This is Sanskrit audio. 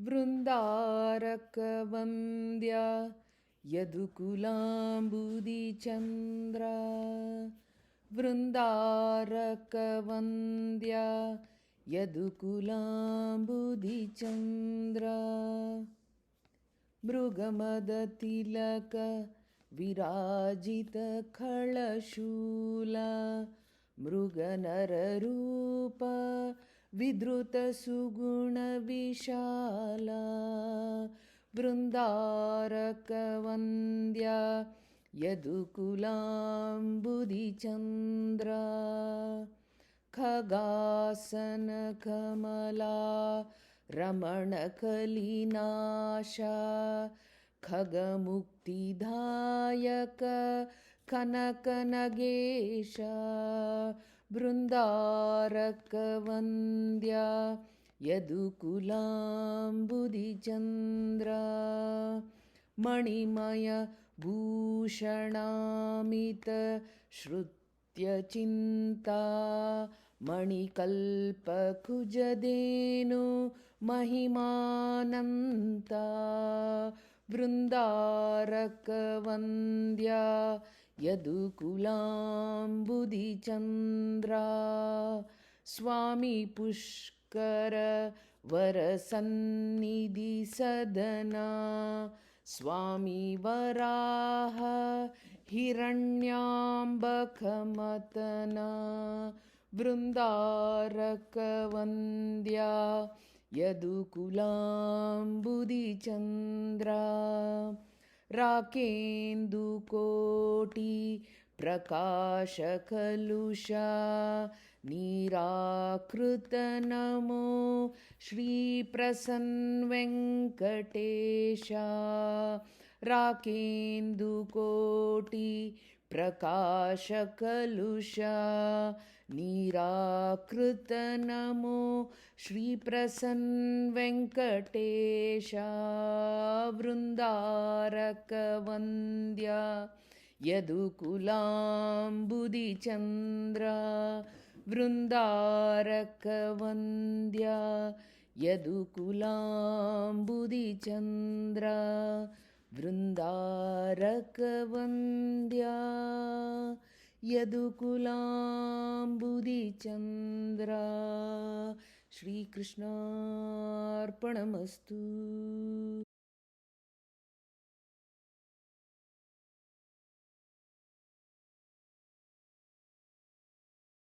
वृन्दारकवन्द्या यदुकुलाम्बुदिचन्द्रा वृन्दारकवन्द्या यदुकुलाम्बुदिचन्द्रा मृगमदतिलक विराजितखळशूला मृगनररूप विधृतसुगुणविशाला वृन्दारकवन्द्या यदुकुलाम्बुदिचन्द्रा खगासनकमला रमणकलिनाशा खगमुक्तिदायक कनकनगेशा वृन्दारकवन्द्या यदुकुलाम्बुदिचन्द्रा मणिमय भूषणामित श्रुत्यचिन्ता मणिकल्पकुजदेनु महिमानन्ता वृन्दारकवन्द्या यदुकुलाम्बुदिचन्द्रा स्वामी पुष्कर वरसन्निधि सदना स्वामी वराह हिरण्याम्बकमतना वृन्दारकवन्द्या यदुकुलाम्बुदिचन्द्रा राकेन्दुकोटि प्रकाशकलुषा निराकृतनमो श्रीप्रसन्नवेङ्कटेशा राकेन्दुकोटि प्रकाशकलुषा निराकृतनमो श्रीप्रसन्नवेङ्कटेशा वृन्दारकवन्द्या यदुकुलाम्बुदिचन्द्रा वृन्दारकवन्द्या यदुकुलाम्बुदिचन्द्रा वृन्दारकवन्द्या यदुकुलाम्बुदिचन्द्रा श्रीकृष्णार्पणमस्तु।